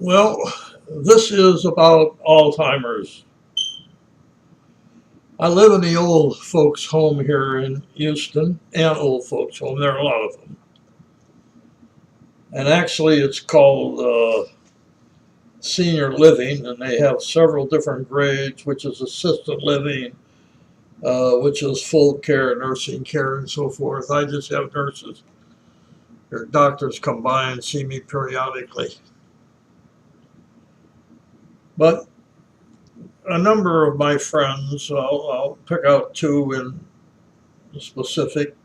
Well, this is about Alzheimer's. I live in the old folks' home here in Houston, and old folks' home. There are a lot of them. And actually, it's called senior living, and they have several different grades, which is assisted living, which is full care, nursing care, and so forth. I just have nurses. Their doctors come by and see me periodically. But a number of my friends, I'll pick out two in specific,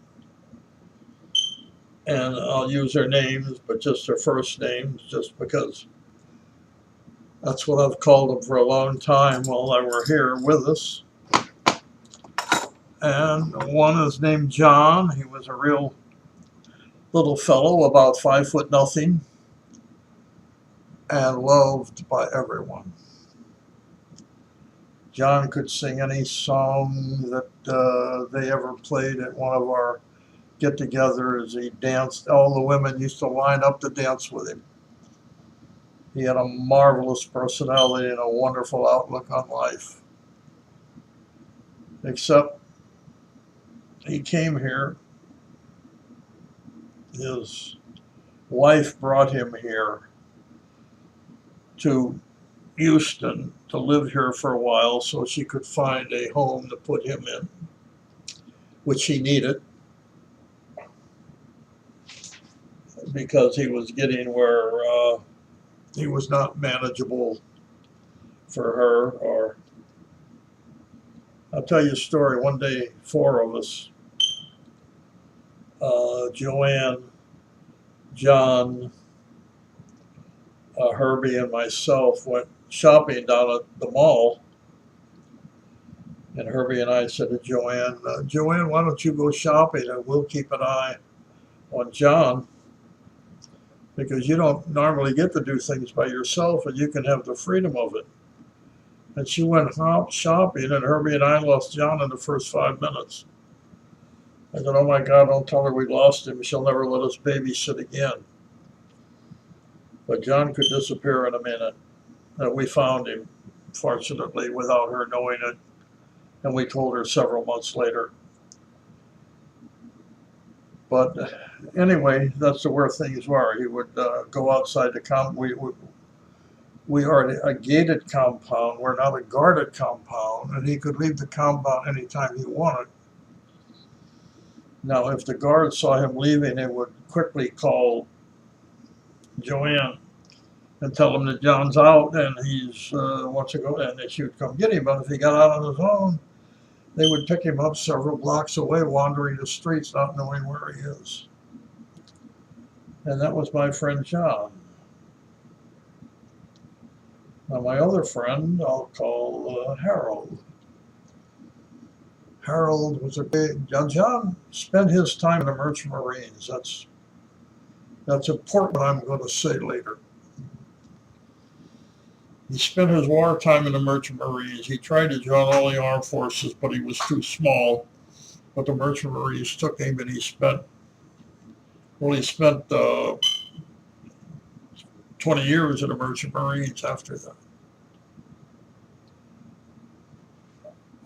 and I'll use their names, but just their first names, just because that's what I've called them for a long time while they were here with us. And one is named John. He was a real little fellow, about 5 foot nothing, and loved by everyone. John could sing any song that they ever played at one of our get-togethers. He danced. All the women used to line up to dance with him. He had a marvelous personality and a wonderful outlook on life. Except he came here. His wife brought him here to Houston to live here for a while so she could find a home to put him in, which he needed because he was getting where he was not manageable for her. Or I'll tell you a story. One day, four of us, Joanne, John, Herbie, and myself, went shopping down at the mall. And Herbie and I said to Joanne, Joanne, why don't you go shopping and we'll keep an eye on John, because you don't normally get to do things by yourself and you can have the freedom of it. And she went shopping, and Herbie and I lost John in the first 5 minutes. I said, oh my God, don't tell her we lost him. She'll never let us babysit again. But John could disappear in a minute. And we found him, fortunately, without her knowing it. And we told her several months later. But anyway, that's where things were. He would go outside the compound. We are a gated compound. We're not a guarded compound. And he could leave the compound anytime he wanted. Now, if the guards saw him leaving, they would quickly call Joanne and tell him that John's out and he's wants to go, and she would come get him. But if he got out on his own, they would pick him up several blocks away, wandering the streets, not knowing where he is. And that was my friend John. Now, my other friend, I'll call Harold. Harold was a big. John spent his time in the Merchant Marines. That's important, what I'm going to say later. He spent his wartime in the Merchant Marines. He tried to join all the armed forces, but he was too small. But the Merchant Marines took him, and he spent 20 years in the Merchant Marines after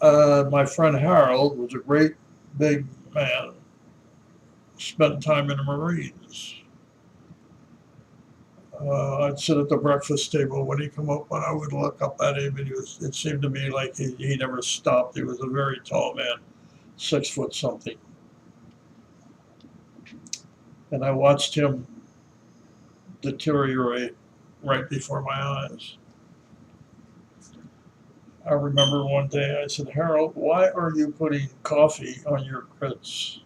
that. My friend Harold was a great big man, spent time in the Marines. I'd sit at the breakfast table when he come up, and I would look up at him, and it seemed to me like he never stopped. He was a very tall man, 6 foot something. And I watched him deteriorate right before my eyes. I remember one day I said, Harold, why are you putting coffee on your grits?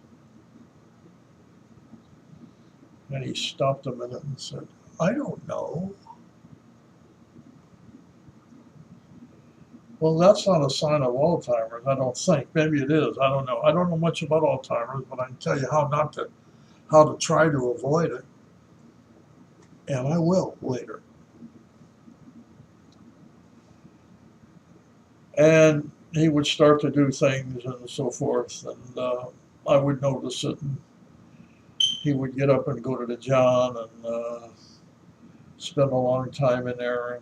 And he stopped a minute and said, I don't know. Well, that's not a sign of Alzheimer's, I don't think. Maybe it is. I don't know. I don't know much about Alzheimer's, but I can tell you how to try to avoid it. And I will later. And he would start to do things and so forth, and I would notice it. And he would get up and go to the John and spent a long time in there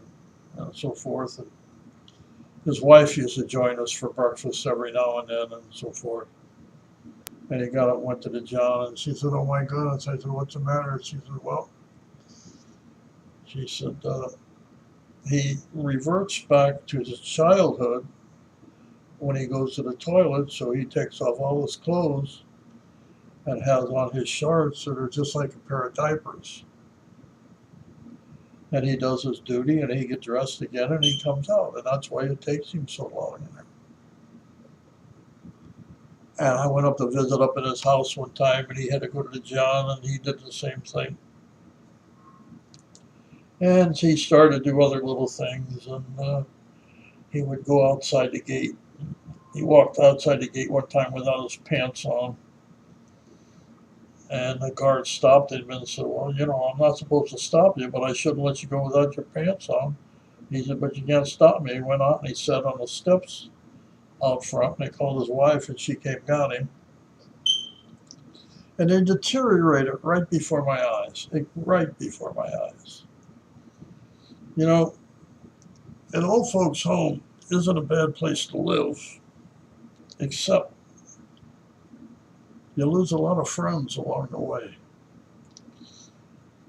and so forth. And his wife used to join us for breakfast every now and then and so forth. And he got up, went to the John, and she said, "Oh my goodness." I said, "What's the matter?" She said, "Well," she said, he reverts back to his childhood when he goes to the toilet, so he takes off all his clothes and has on his shorts that are just like a pair of diapers. And he does his duty, and he gets dressed again, and he comes out, and that's why it takes him so long in there. And I went up to visit up in his house one time, and he had to go to the John, and he did the same thing. And he started to do other little things, and he would go outside the gate. He walked outside the gate one time without his pants on, and the guard stopped him and said, "Well, you know, I'm not supposed to stop you, but I shouldn't let you go without your pants on." He said, "But you can't stop me." He went out and he sat on the steps out front, and they called his wife, and she came and got him. And they deteriorated right before my eyes, right before my eyes. You know, an old folks' home isn't a bad place to live, except you lose a lot of friends along the way.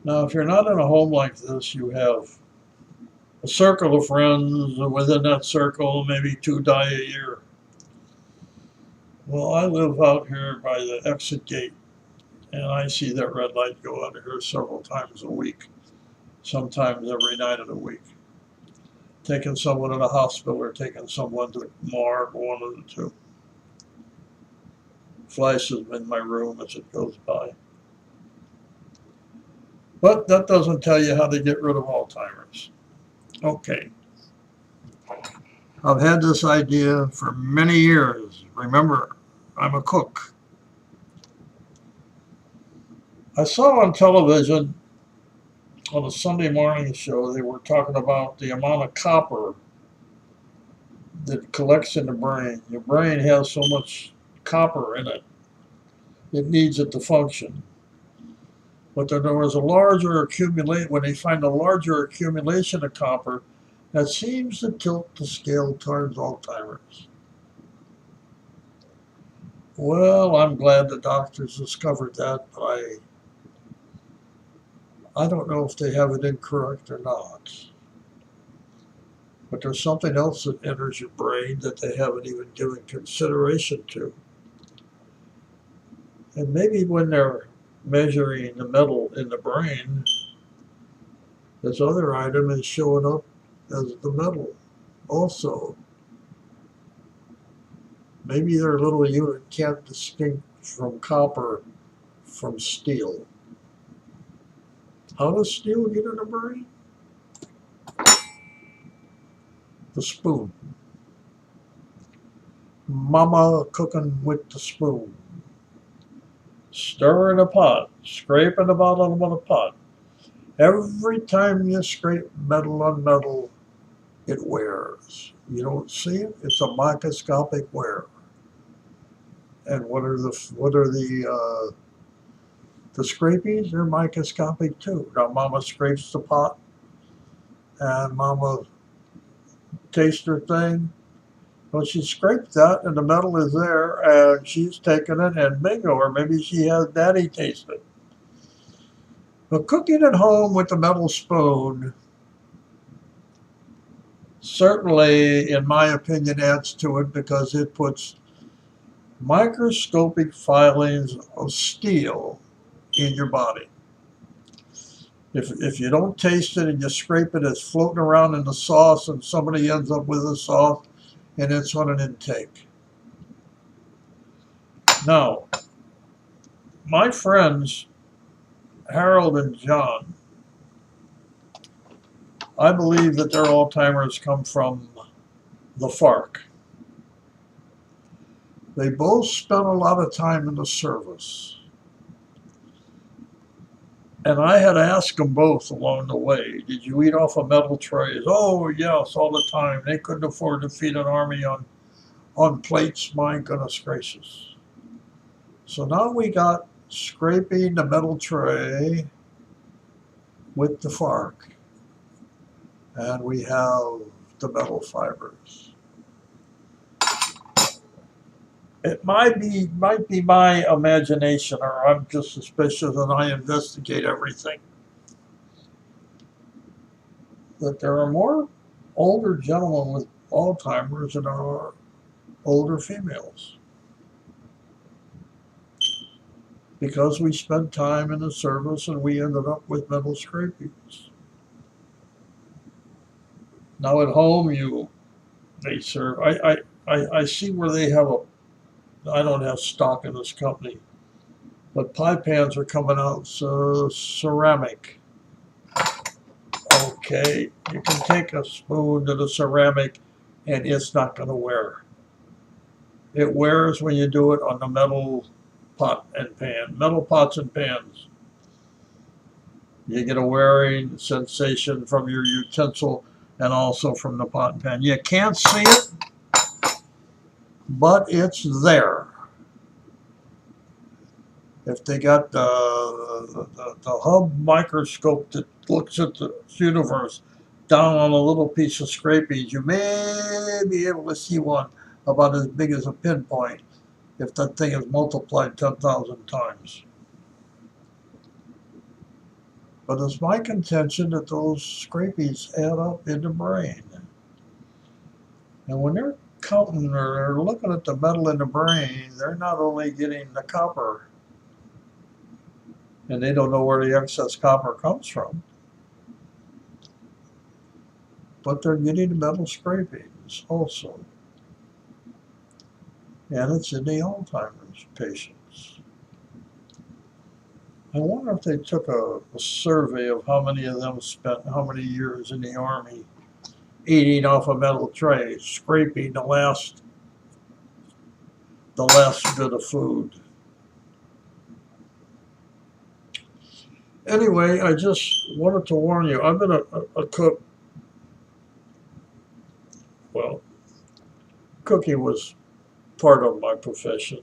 Now, if you're not in a home like this, you have a circle of friends, and within that circle, maybe 2 die a year. Well, I live out here by the exit gate, and I see that red light go out of here several times a week, sometimes every night of the week. Taking someone to the hospital or taking someone to the morgue, one of the two. Flashes in my room as it goes by. But that doesn't tell you how to get rid of Alzheimer's. Okay. I've had this idea for many years. Remember, I'm a cook. I saw on television on a Sunday morning show, they were talking about the amount of copper that collects in the brain. Your brain has so much copper in it. It needs it to function. But there was a larger accumulation, when they find a larger accumulation of copper, that seems to tilt the scale towards Alzheimer's. Well, I'm glad the doctors discovered that, but I don't know if they have it incorrect or not. But there's something else that enters your brain that they haven't even given consideration to. And maybe when they're measuring the metal in the brain, this other item is showing up as the metal also. Maybe their little unit can't distinguish from copper from steel. How does steel get in the brain? The spoon. Mama cooking with the spoon. Stir in a pot, scraping the bottom of the pot. Every time you scrape metal on metal, it wears. You don't see it? It's a microscopic wear. And what are the scrapings? They're microscopic too. Now Mama scrapes the pot, and Mama tastes her thing. Well, she scraped that, and the metal is there, and she's taken it, and bingo, or maybe she has Daddy taste it. But cooking at home with a metal spoon certainly, in my opinion, adds to it because it puts microscopic filings of steel in your body. If you don't taste it and you scrape it, it's floating around in the sauce, and somebody ends up with the sauce, and it's on an intake. Now, my friends, Harold and John, I believe that their Alzheimer's come from the FARC. They both spent a lot of time in the service. And I had asked them both along the way, did you eat off of metal trays? Oh, yes, all the time. They couldn't afford to feed an army on plates, my goodness gracious. So now we got scraping the metal tray with the FARC. and we have the metal fibers. It might be my imagination, or I'm just suspicious and I investigate everything, that there are more older gentlemen with Alzheimer's than there are older females. Because we spent time in the service and we ended up with metal scrapings. Now at home, they serve. I see where they have I don't have stock in this company, but pie pans are coming out ceramic. Okay, you can take a spoon to the ceramic and it's not going to wear. It wears when you do it on the metal pot and pan. Metal pots and pans. You get a wearing sensation from your utensil and also from the pot and pan. You can't see it, but it's there. If they got the Hubble microscope that looks at the universe down on a little piece of scrapings, you may be able to see one about as big as a pinpoint if that thing is multiplied 10,000 times. But it's my contention that those scrapings add up in the brain. And when they're counting or they're looking at the metal in the brain, they're not only getting the copper, and they don't know where the excess copper comes from, but they're getting the metal scrapings also. And it's in the Alzheimer's patients. I wonder if they took a survey of how many of them spent how many years in the Army eating off a metal tray, scraping the last bit of food. Anyway, I just wanted to warn you, I've been a cook. Well, cooking was part of my profession.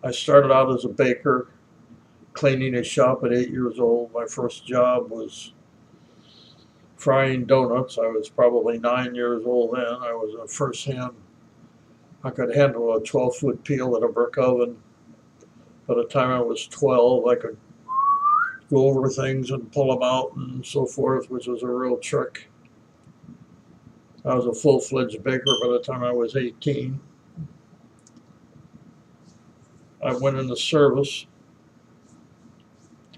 I started out as a baker, cleaning a shop at 8 years old. My first job was frying donuts. I was probably 9 years old then. I was a first hand. I could handle a 12-foot peel in a brick oven. By the time I was 12, I could go over things and pull them out and so forth, which was a real trick. I was a full-fledged baker by the time I was 18. I went into service.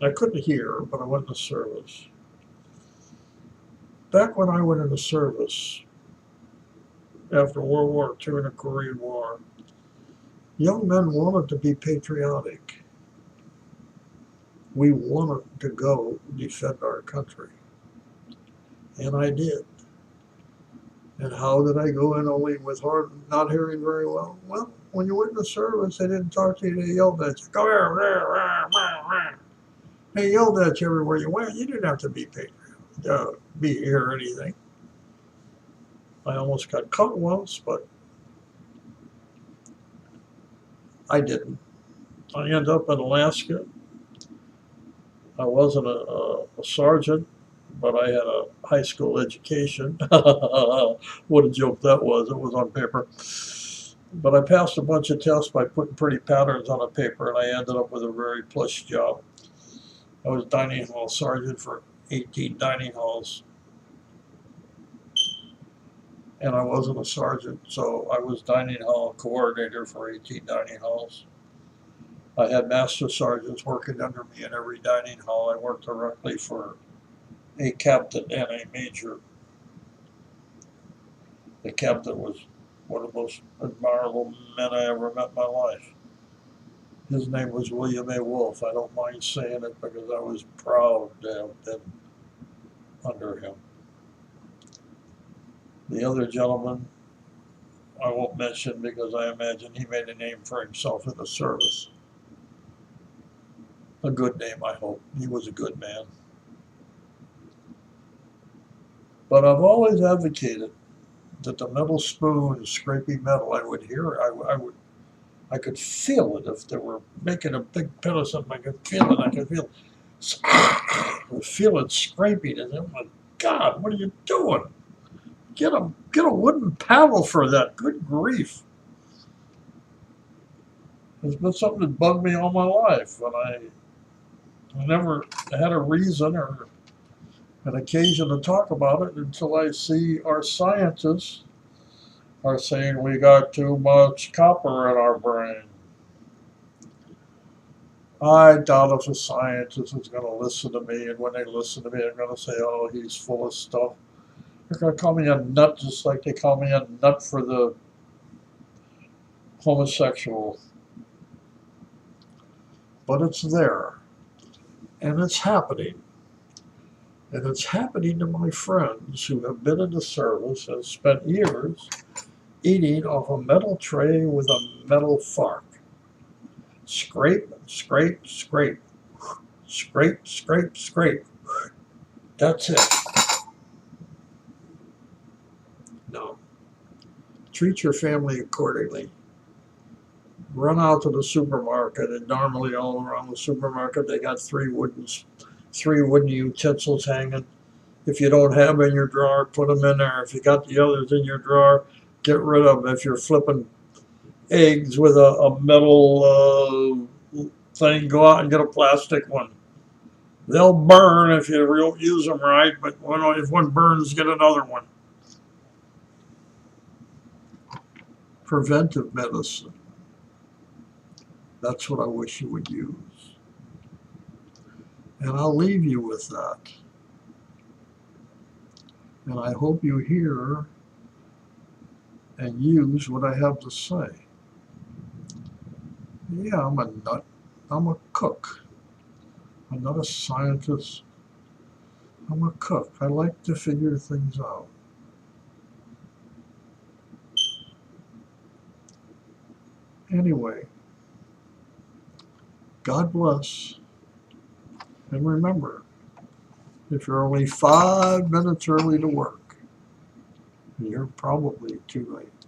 I couldn't hear, but I went into service. Back when I went into service, after World War II and the Korean War, young men wanted to be patriotic. We wanted to go defend our country. And I did. And how did I go in only with not hearing very well? Well, when you went into service, they didn't talk to you, they yelled at you. Come here, rah, rah, rah. They yelled at you everywhere you went. You didn't have to be patriotic, be here or anything. I almost got caught once, but I didn't. I ended up in Alaska. I wasn't a sergeant, but I had a high school education. What a joke that was. It was on paper. But I passed a bunch of tests by putting pretty patterns on a paper, and I ended up with a very plush job. I was dining hall sergeant for 18 dining halls. And I wasn't a sergeant, so I was dining hall coordinator for 18 dining halls. I had master sergeants working under me in every dining hall. I worked directly for a captain and a major. The captain was one of the most admirable men I ever met in my life. His name was William A. Wolfe. I don't mind saying it because I was proud to have been under him. The other gentleman I won't mention because I imagine he made a name for himself in the service. A good name, I hope. He was a good man. But I've always advocated that the metal spoon, scraping metal, I would hear it. I could feel it if they were making a big pin or something. I could feel it. I could feel it scraping, and it would God, what are you doing? Get a wooden paddle for that. Good grief. It's been something that bugged me all my life, and I never had a reason or an occasion to talk about it until I see our scientists are saying we got too much copper in our brain. I doubt if a scientist is going to listen to me, and when they listen to me, they're going to say, oh, he's full of stuff. They're going to call me a nut just like they call me a nut for the homosexual. But it's there, and it's happening. And it's happening to my friends who have been in the service and spent years eating off a metal tray with a metal fork. Scrape, scrape, scrape. Scrape, scrape, scrape. That's it. No. Treat your family accordingly. Run out to the supermarket, and normally all around the supermarket they got three wooden utensils hanging. If you don't have them in your drawer, put them in there. If you got the others in your drawer, get rid of them. If you're flipping eggs with a metal thing, go out and get a plastic one. They'll burn if you don't use them right, but if one burns, get another one. Preventive medicine. That's what I wish you would use. And I'll leave you with that. And I hope you hear and use what I have to say. Yeah, I'm a nut. I'm a cook. I'm not a scientist. I'm a cook. I like to figure things out. Anyway, God bless. And remember, if you're only 5 minutes early to work, you're probably too late.